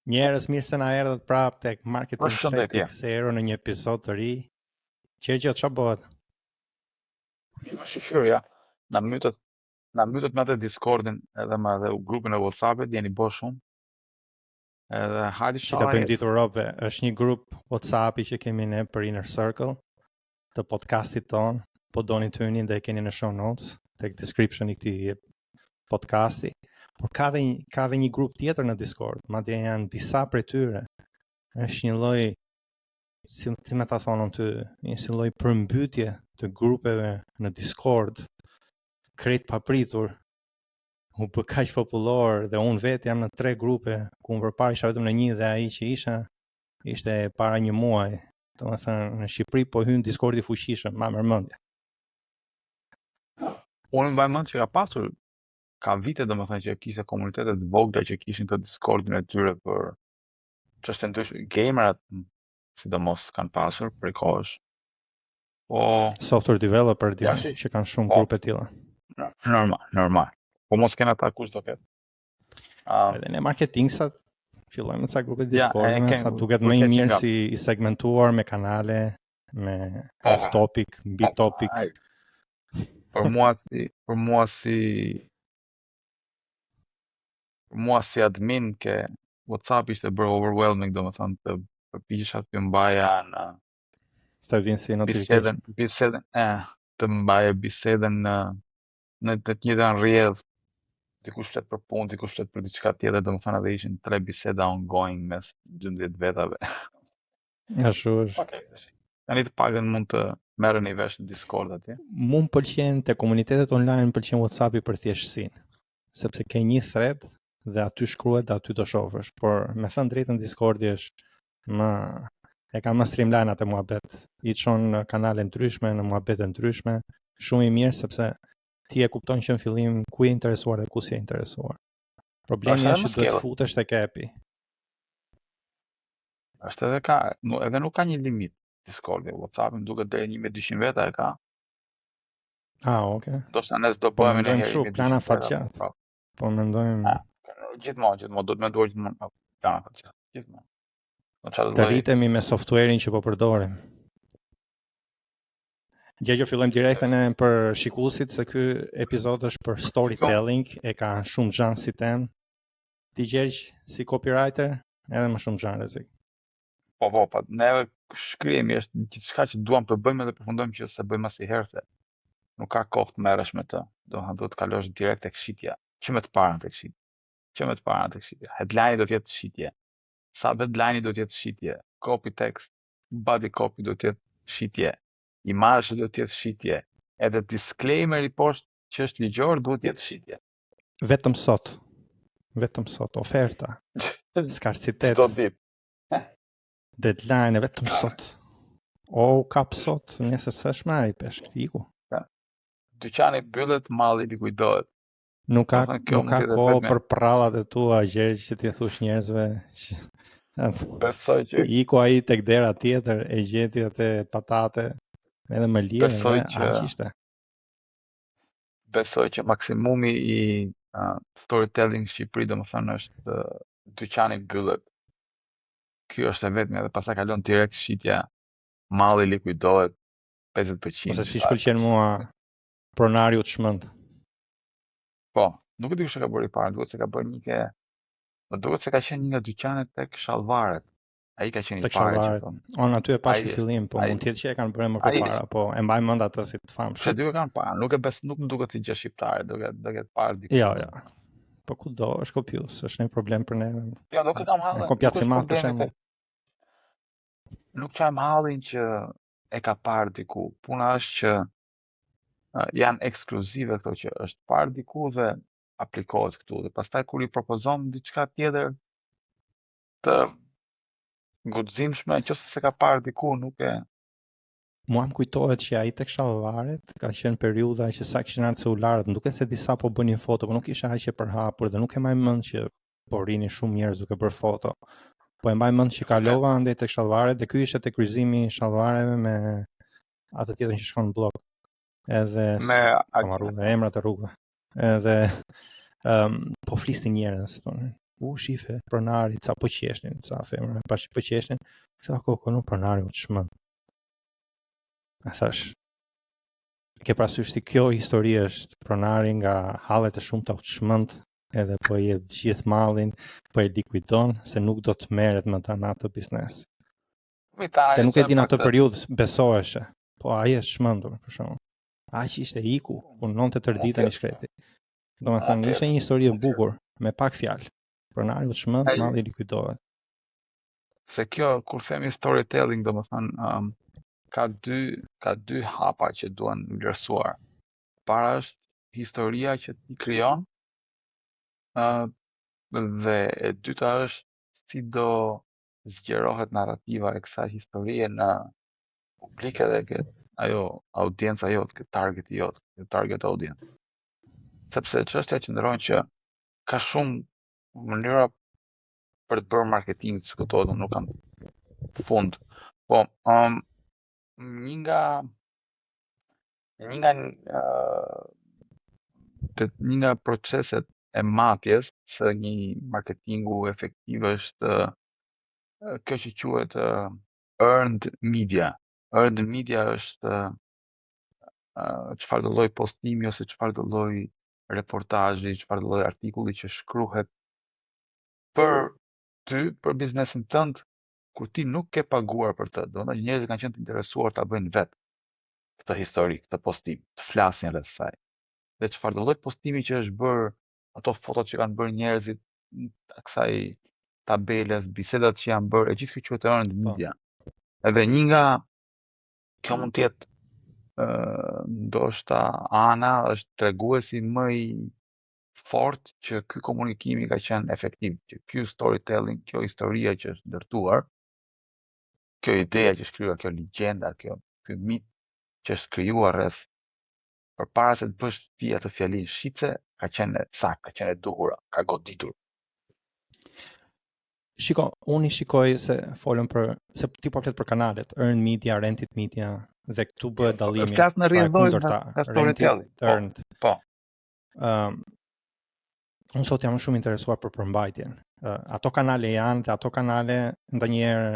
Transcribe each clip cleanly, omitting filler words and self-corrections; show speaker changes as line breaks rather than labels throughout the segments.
Njerëz mirë se na erdhët prapë tek Marketing
Përshëndetje.
3.0 në një episod të ri. Që ç'a bëhet?
Shqyrja, na mytët me atë Discordin edhe me atë grupin e WhatsAppit, jeni bo shumë. Edhe hajde
Që ta bëjmë ditur robe, është një grup WhatsAppi që kemi ne për Inner Circle të podcastit ton. Po doni të hyni dhe e keni në show notes, tek description i këtij podcasti. Por ka dhe një grup tjetër në Discord, madje janë disa prej tyre. Është një lloj, si më ta thonë ty, një lloj përmbytje të grupeve në Discord, krejt papritur. U bë kaq popullor dhe unë vetë jam në 3 grupe, ku unë përpara isha vetëm në një dhe ai që ishte para një muaji. Domethënë në Shqipëri po hyn Discordi fuqishëm, ma mërmendje.
Unë mbaj mend që ka vite domethënë që kishte komunitetet vogla që kishin të Discordin e tyre për çështje ndryshme. Gamerat sidomos kanë pasur prej kohësh. Po
software developer që kanë shumë grupe të tilla.
Normal. Po mos kena ata kush do ketë.
Edhe ne marketingsat fillojmë me ca grupe Discord, sa duket më i mirë si i segmentuar me kanale, me off topic, mbi topic.
Për mua si admin ke WhatsApp ishte bërë overwhelming, domethënë të përpiqesha të mbaja në
sa vjen si notification.
Bisedën, të mbaje bisedën në të njëjtën rrjedh. Dikush flet për punë, dikush flet për diçka tjetër, domethënë edhe ishin 3 biseda ongoing mes 12 vetave.
Ashtu është.
Okej. Tani të paktën mund të merreni vesh në Discord atje.
Mund pëlqen te komunitetet online, pëlqen WhatsAppi për thjeshtësinë, sepse ke një thread dhe aty shkruhet dhe aty do shohësh, por me thënë drejtën Discordi është e ka më streamline atë muhabet. I çon në kanale ndryshme, në muhabete ndryshme, shumë i mirë sepse ti e kupton që në fillim ku je interesuar dhe ku si je interesuar. Problemi është që duhet të futesh tek api.
Është edhe nuk ka një limit Discordi, WhatsApp më duket deri 1200 veta e ka.
Okay.
Do të ne do bëhemi
në herë plana fatgjat. Po mendojmë
gjithmonë do të menduar gjithmonë plana fatgjat. Gjithmonë.
Të rritemi me software-in që po përdorim. Gjë që fillojmë direkt për shikuesit se ky episod është për storytelling, e ka shumë xhan si temë. Ti Gjergj si copywriter, edhe më shumë xhan rrezik.
Po, ne shkrihemi është gjithçka që duam të bëjmë dhe përfundojmë që se bëjmë as i herë. Nuk ka kohë të merresh me të. Do të kalosh direkt tek shitja. Që më të parën tek shitja. Headline do të jetë shitje. Subheadline do të jetë shitje. Copy text, body copy do të jetë shitje. Imazh do të jetë shitje. Edhe disclaimer i poshtë që është ligjor duhet të jetë shitje.
Vetëm sot oferta. Skarcitet.
Do ditë.
Deadline vetëm sot. Kap sot, nesër s'është më ai peshk, iku.
Dyqani mbyllet, malli likuidohet.
Nuk ka kohë për prallat e tua, Gjergj, që ti thosh njerëzve.
Besoj që
iku ai tek dera tjetër, e gjeti atë patate, edhe më lirë, ishte.
Besoj që maksimumi i storytelling në Shqipëri domethënë është dyqani mbyllet. Ky është e vetmi, edhe pastaj kalon direkt shitja, malli likuidohet 50%.
Ose si shpëlqen mua pronari u të shmend.
Po, nuk e di kush e ka bërë parë, duhet se ka bërë duhet se ka qenë një nga dyqanet tek Shallvaret. Ai ka qenë i parë.
On aty e pash në fillim, po mund të jetë që e kanë bërë më përpara, po e mbaj mend atë si të famshëm.
Se dy e kanë parë, nuk më duket si gjë shqiptare, do ketë parë diku.
Jo. Po kudo, është kopjus, është një problem për ne.
Jo, nuk e kam hallin.
Kopjat si madh për shembull.
Nuk çajm hallin që e ka parë diku. Puna është që janë ekskluzive këto që është parë diku dhe aplikohet këtu. Dhe pastaj kur i propozon diçka tjetër të guximshme, nëse se ka parë diku, nuk e.
Mua më kujtohet që ai tek Shallvaret ka qenë periudha që sa kishin ardhur celularët, duket se disa po bënin foto, por nuk isha aq e përhapur dhe nuk e mbaj mend që po rrinin shumë njerëz duke bërë foto. Po e mbaj mend që kalova andej tek Shallvaret dhe ky ishte tek kryqëzimi i Shallvareve me atë tjetër që shkon në blok. Edhe kam harruar emrat e rrugëve. Edhe po flisnin njerëz, shife, pronari, ca po qeshnin, ca femra, pash po qeshnin, sa kokonu pronari u çmend. Thash, ke parasysh se kjo histori është pronari nga hallet e shumta u çmend, edhe po i jep gjithë mallin, po e likuidon se nuk do të merret më tani atë biznes. Te nuk e din atë periudhë besoheshe, po ai është çmendur për shkakun. Aq ishte iku, punonte tërë ditën i shkreti. Domethënë ishte një histori e bukur, me pak fjalë. Pronari u çmend, malli likuidohet.
Se kjo kur themi storytelling, domethënë ka dy hapa që duhen vlerësuar. Para është historia që ti krijon, dhe e dyta është si do zgjerohet narrativa e kësaj historie në publik edhe këtë ajo audienca jote, këtë targeti jote, këtë target audience. Sepse çështja qëndron që ka shumë mënyra për të bërë marketing, që këto nuk kanë fund. Po, një nga proceset e matjes së një marketingu efektiv është kjo që quhet earned media. Earned media është çfarë do lloj postimi ose çfarë do lloj reportazhi, çfarë do lloj artikulli që shkruhet për ty, për biznesin tënd, kur ti nuk ke paguar për të. Do të thotë njerëzit kanë qenë të interesuar ta bëjnë vetë këtë histori, këtë postim, të flasin rreth saj. Dhe çfarë do lloj postimi që është bërë, ato fotot që kanë bërë njerëzit, kësaj tabeles, bisedat që janë bërë, e gjithë kjo quhet earned media. Edhe një nga kjo mund të jetë ndoshta ana është treguesi më i fort që ky komunikimi ka qenë efektiv, që ky storytelling, kjo historia që është ndërtuar, kjo ideja që është krijuar, kjo legjenda, ky mit që është krijuar rreth përpara se të bësh ti atë fjalinë shitse, ka qenë sakt, ka qenë e duhur, ka goditur.
Shiko, unë i shikoj se folëm se ti po flet për kanalet, earned media, rented media, dhe këtu bëhet dallimi.
Flas në rrjedhoj nga storytelling.
Earned.
Po.
Unë sot jam shumë interesuar për përmbajtjen. Ato kanale janë, dhe ato kanale ndonjëherë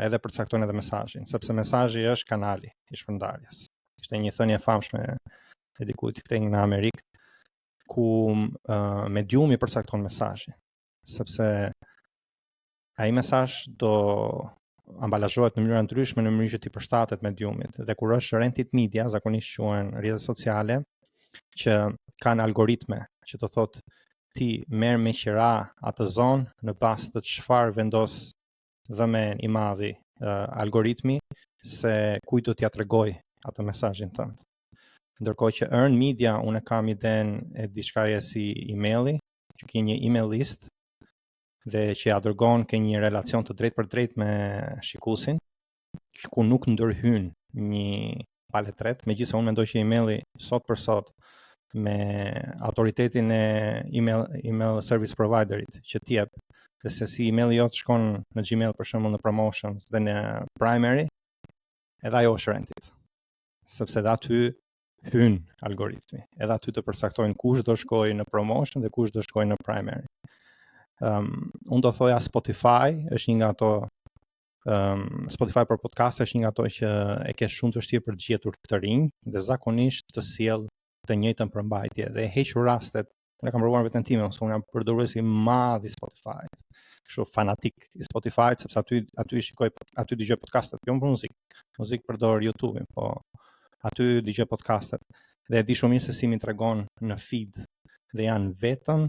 edhe përcaktojnë edhe mesazhin, sepse mesazhi është kanali i shpërndarjes. Ishte një thënie famshme e dikujt këtej në Amerikë, ku mediumi përcakton mesazhin, sepse ai mesazh do ambalazhohet në mënyra ndryshme në mënyrë që t'i përshtatet mediumit. Dhe kur është rented media, zakonisht quhen rrjetet sociale, që kanë algoritme, që do thotë ti merr me qira atë zonë në bazë të çfarë vendos dhëmen i madhi algoritmi se kujt do t'ia tregoj atë mesazhin tënd. Ndërkohë që earned media, unë kam idenë e diçkaje si emaili, që ke një email list dhe që ja dërgon ke një relacion të drejtë për drejtë me shikuesin, ku nuk ndërhyn një paletret, megjithëse unë mendoj që emaili sot për sot me autoritetin e email service providerit që t'jep, dhe se si emaili jot shkon në Gmail për shembull në promotions dhe në primary, edhe ajo është rented. Sepse edhe aty hyn algoritmi. Edhe aty të përcaktojnë kush do shkojë në promotion dhe kush do shkojë në primary. Unë do thoja Spotify është një nga ato Spotify për podcast është një nga ato që e ke shumë të vështirë për të gjetur të rinj dhe zakonisht të sjell të njëjtën përmbajtje dhe heq rastet. Unë kam provuar veten time, ose unë jam përdorues i madh i Spotify. Kështu fanatik i Spotify, sepse aty shikoj, aty dëgjoj podcastet, jo për muzikë. Muzikë përdor YouTube-in, po aty dëgjoj podcastet. Dhe e di shumë mirë se si mi tregon në feed dhe janë vetëm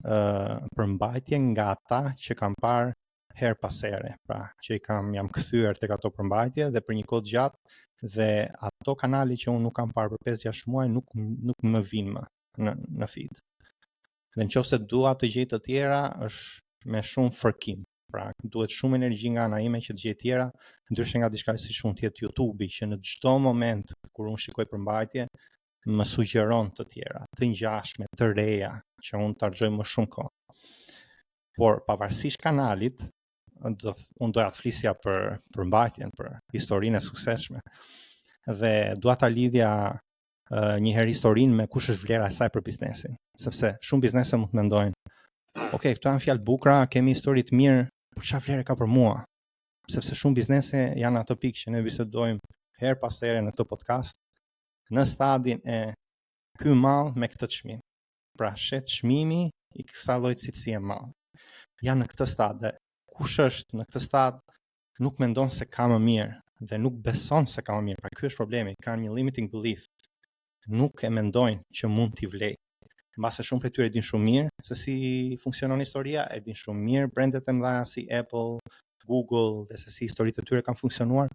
përmbajtje nga ata që kam parë her pas here, pra që jam kthyer tek ato përmbajtje dhe për një kohë gjatë dhe ato kanali që unë nuk kam parë për 5-6 muaj nuk më vinë më në feed. Dhe nëse dua të gjej të tjera është me shumë fërkim. Pra duhet shumë energji nga ana ime që të gjej të tjera, ndryshe nga diçka siç mund të jetë YouTube-i që në çdo moment kur unë shikoj përmbajtje më sugjeron të tjera, të ngjashme, të reja, që unë të argjoj më shumë kohë. Por pavarësisht kanalit, unë doja të flisja për përmbajtjen, për historinë e suksesshme. Dhe dua ta lidhja një herë historinë me kush është vlera e saj për biznesin, sepse shumë biznese mund të mendojnë Okej, këto janë fjalë bukura, kemi histori të mirë, por çfarë vlerë ka për mua? Sepse shumë biznese janë ato pikë që ne bisedojmë her pas here në këtë podcast, në stadin e ky mall me këtë çmim. Pra shet çmimi i kësaj lloj cilësie mall. Janë në këtë stad dhe kush është në këtë stad nuk mendon se ka më mirë dhe nuk beson se ka më mirë. Pra ky është problemi, kanë një limiting belief. Nuk e mendojnë që mund t'i vlej. Mbase shumë prej tyre din shumë mirë se si funksionon historia, e din shumë mirë brandet e mëdha si Apple, Google dhe se si historitë e tyre kanë funksionuar,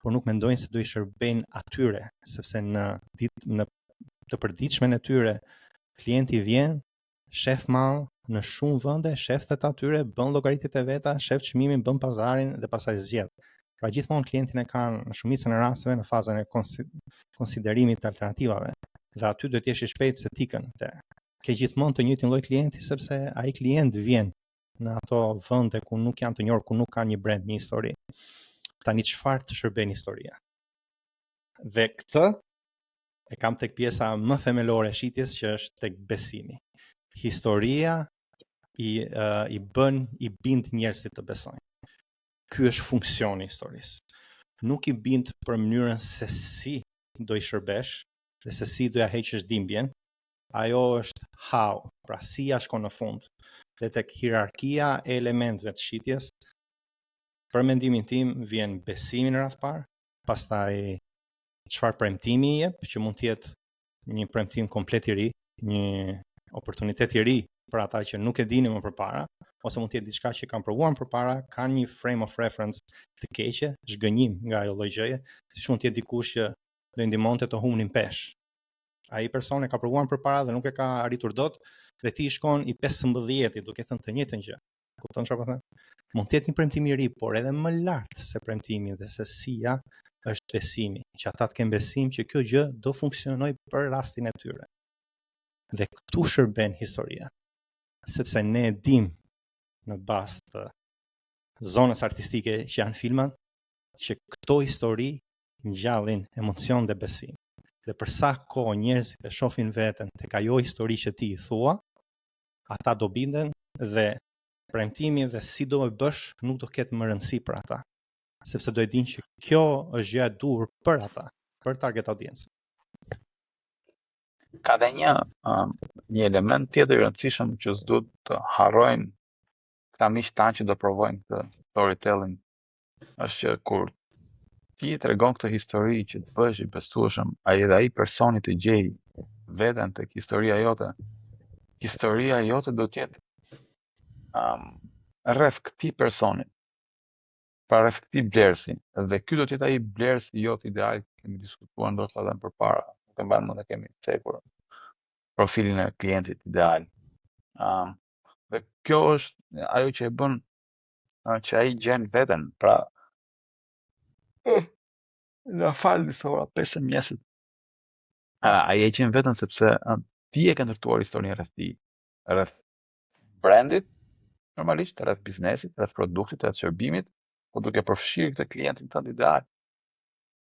por nuk mendojnë se do i shërbejnë atyre, sepse në të përditshmen e tyre klienti vjen, shef mall në shumë vende, shef të atyre, bën llogaritë e veta, shef çmimin, bën pazarin dhe pastaj zgjedh. Pra gjithmonë klientin e kanë në shumicën e rasteve në fazën e konsiderimit të alternativave. Dhe aty do të jesh i shpejt se tikën. Ke gjithmonë të njëjtin lloj klienti sepse ai klient vjen në ato vende ku nuk janë të njohur, ku nuk kanë një brand, një histori. Tani çfarë të shërben historia? Dhe këtë e kam tek pjesa më themelore e shitjes që është tek besimi. Historia i bind njerëzit të besojnë. Ky është funksioni i historisë. Nuk i bind për mënyrën se si do i shërbesh dhe se si do ja heqësh dhimbjen. Ajo është how, pra si ja shkon në fund. Dhe tek hierarkia e elementëve të shitjes, për mendimin tim vjen besimi në radhë parë, pastaj çfarë premtimi i jep, që mund të jetë një premtim komplet i ri, një oportunitet i ri për ata që nuk e dinin më përpara, ose mund të jetë diçka që kanë provuar më përpara, kanë një frame of reference të keqe, zhgënjim nga ajo lloj gjëje, siç mund të jetë dikush që do i ndihmonte të humnin pesh. Ai person e ka provuar më përpara dhe nuk e ka arritur dot, dhe ti shkon i 15-ti duke thënë të njëjtën gjë. Kupton çfarë po them? Mund të jetë një premtim i ri, por edhe më lart se premtimi dhe se sija është besimi, që ata të kenë besim që kjo gjë do funksionoj për rastin e tyre. Dhe këtu shërben historia, sepse ne e dim në bazë të zonës artistike që janë filmat, që këto histori ngjallin emocion dhe besim. Dhe për sa kohë njerëzit e shohin veten tek ajo histori që ti i thua, ata do binden dhe premtimi dhe si do e bësh nuk do ketë më rëndësi për ata, sepse do e dinë që kjo është gjë e duhur për ata, për target audiencë.
Ka dhe një element tjetër i rëndësishëm që s'duhet të harrojnë këta miq tanë që do provojnë këtë storytelling, është që kur ti tregon këtë histori që të bëhesh i besueshëm, ai personi të gjej veten tek historia jote do të jetë rreth këtij personi, pra rreth këtij blersi, dhe ky do të jetë ai blersi jot ideal, kemi diskutuar ndoshta edhe më përpara, nuk e mbaj mend, kemi cekur profilin e klientit ideal. Dhe kjo është ajo që e bën që ai gjen veten, pra na falni thora 5 mjesit. Ai e gjen veten sepse ti e ke ndërtuar historinë rreth tij, rreth brandit, normalisht rreth biznesit, rreth produktit, rreth shërbimit, po duke përfshirë këtë klientin tënd ideal.